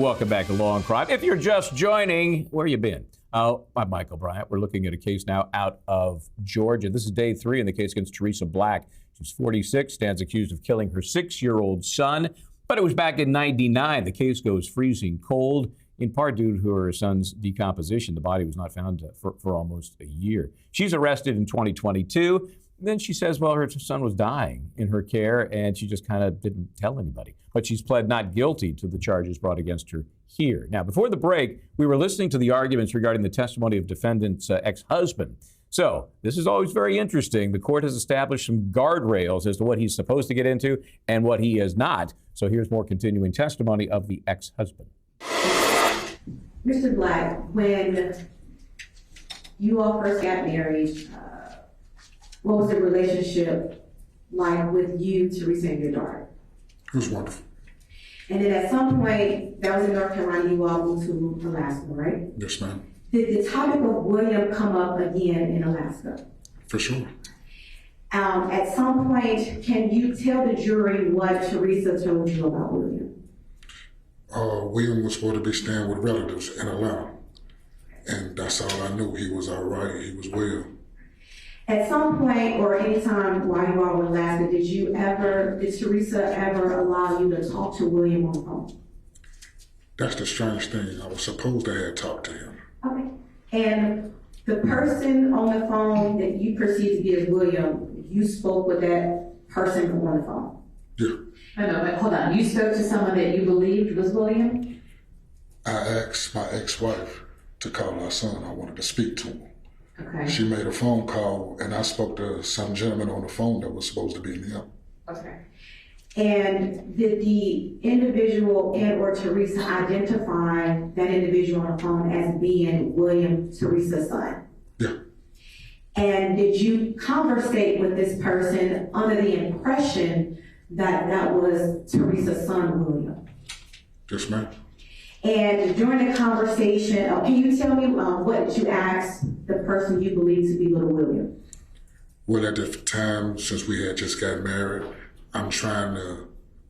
welcome back to Law and Crime. If you're just joining, where you been? I'm Michael Bryant. We're looking at a case now out of Georgia. This is day 3 in the case against Teresa Black. She's 46, stands accused of killing her 6-year-old son. But it was back in '99. The case goes freezing cold, in part due to her son's decomposition. The body was not found for almost a year. She's arrested in 2022. Then she says, well, her son was dying in her care, and she just kind of didn't tell anybody. But she's pled not guilty to the charges brought against her here. Now, before the break, we were listening to the arguments regarding the testimony of defendant's ex-husband. So this is always very interesting. The court has established some guardrails as to what he's supposed to get into and what he is not. So here's more continuing testimony of the ex-husband. Mr. Black, when you all first got married, what was the relationship like with you, Teresa, and your daughter? It was wonderful. And then at some point, that was in North Carolina, you all moved to Alaska, right? Yes, ma'am. Did the topic of William come up again in Alaska? For sure. At some point, can you tell the jury what Teresa told you about William? William was supposed to be staying with relatives in Atlanta. And that's all I knew. He was all right. He was well. At some point or any time while you were in Alaska, did Teresa ever allow you to talk to William on the phone? That's the strange thing. I was supposed to have talked to him. Okay. And the person on the phone that you perceive to be as William, you spoke with that person on the phone? Yeah. No, but hold on. You spoke to someone that you believed was William? I asked my ex-wife to call our son. I wanted to speak to him. Okay. She made a phone call, and I spoke to some gentleman on the phone that was supposed to be him. Okay. And did the individual and or Teresa identify that individual on the phone as being William, Teresa's son? Yeah. And did you conversate with this person under the impression that that was Teresa's son, William? Yes, ma'am. And during the conversation, can you tell me what you asked the person you believe to be little William? Well, at the time, since we had just got married, I'm trying to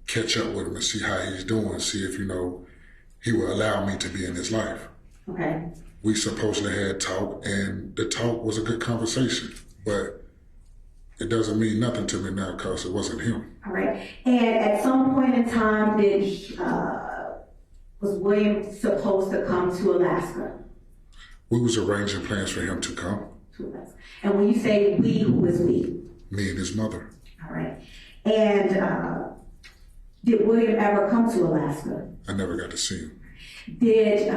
catch up with him and see how he's doing, see if, he will allow me to be in his life. Okay. We supposedly had talk, and the talk was a good conversation, but it doesn't mean nothing to me now because it wasn't him. All right. And at some point in time, was William supposed to come to Alaska? We was arranging plans for him to come. To Alaska. And when you say we, who is we? Me and his mother. All right. And did William ever come to Alaska? I never got to see him. Did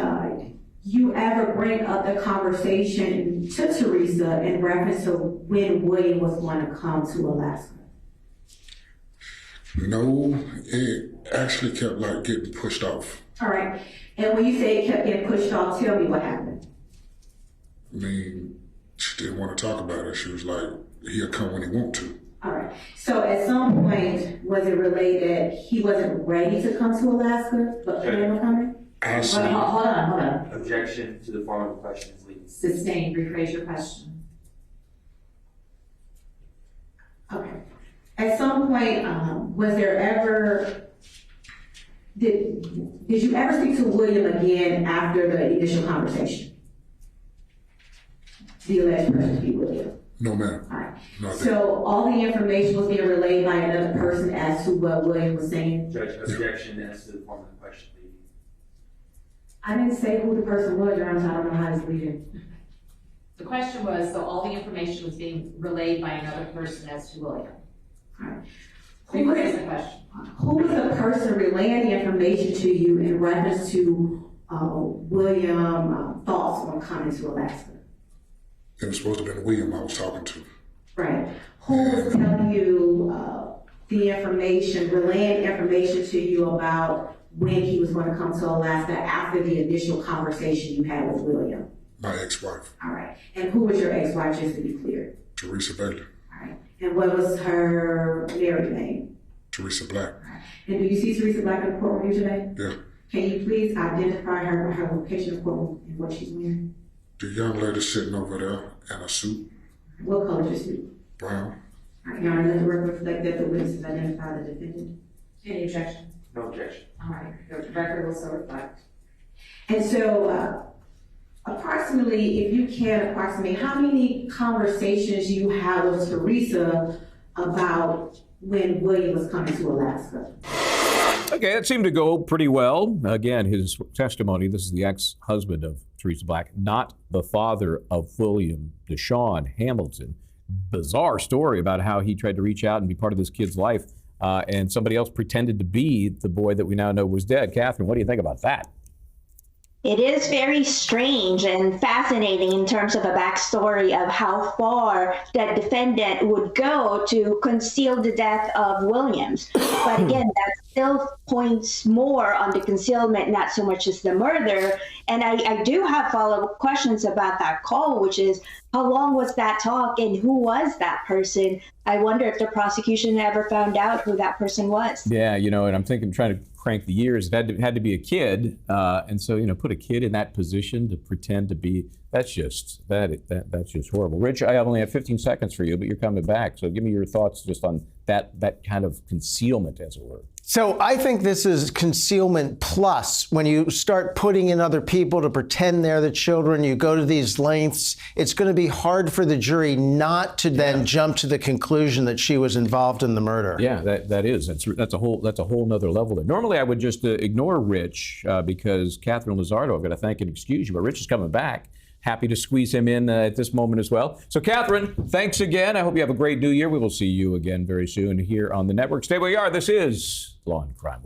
you ever bring up the conversation to Teresa in reference to when William was going to come to Alaska? No, it actually kept getting pushed off. All right. And when you say it kept getting pushed off, tell me what happened. I mean, she didn't want to talk about it. She was like, he'll come when he want to. All right. So at some point, was it relayed that he wasn't ready to come to Alaska, but planned on coming? Hold on. Objection to the form of the question is legal. Sustained. Rephrase your question. Okay. At some point, was there ever, did you ever speak to William again after the initial conversation? The alleged person to be William? No, ma'am. All right. No, So all the information was being relayed by another person as to what William was saying? Judge, objection as to the form of the question, please. I didn't say who the person was, Your Honor, so I don't know how to read it. The question was, so all the information was being relayed by another person as to William. All right. Rephrase the question. Who was the person relaying the information to you in reference to William thoughts on coming to Alaska? It was supposed to have been William I was talking to. Right. Who was telling you the information, relaying information to you about when he was going to come to Alaska after the initial conversation you had with William? My ex-wife. All right. And who was your ex-wife, just to be clear? Teresa Bailey. All right. And what was her married name? Teresa Black. All right. And do you see Teresa Black in the courtroom here today? Yeah. Can you please identify her by her location of courtroom and what she's wearing? The young lady sitting over there in a suit. What color is your suit? Brown. All right, Your Honor, let the record reflect that the witnesses identify the defendant. Any objection? No objection. All right, the record will so reflect. And so, approximately, if you can approximate, how many conversations you had with Teresa about when William was coming to Alaska? Okay, it seemed to go pretty well. Again, his testimony, this is the ex-husband of Teresa Black, not the father of William Deshaun Hamilton. Bizarre story about how he tried to reach out and be part of this kid's life, and somebody else pretended to be the boy that we now know was dead. Katherine, what do you think about that? It is very strange and fascinating in terms of a backstory of how far that defendant would go to conceal the death of Williams. But again, that still points more on the concealment, not so much as the murder. And I do have follow-up questions about that call, which is how long was that talk and who was that person? I wonder if the prosecution ever found out who that person was. Yeah, you know, and I'm thinking, trying to crank the years, it had to be a kid. And so, you know, put a kid in that position to pretend to be, that's just horrible. Rich, I only have 15 seconds for you, but you're coming back. So give me your thoughts just on that kind of concealment, as it were. So I think this is concealment plus. When you start putting in other people to pretend they're the children, you go to these lengths, it's going to be hard for the jury not to then jump to the conclusion that she was involved in the murder. Yeah, that's a whole nother level there. Normally I would just ignore Rich because Katherine Lizardo, I've got to thank and excuse you, but Rich is coming back. Happy to squeeze him in at this moment as well. So Katherine, thanks again. I hope you have a great new year. We will see you again very soon here on the network. Stay where you are. This is Law and Crime.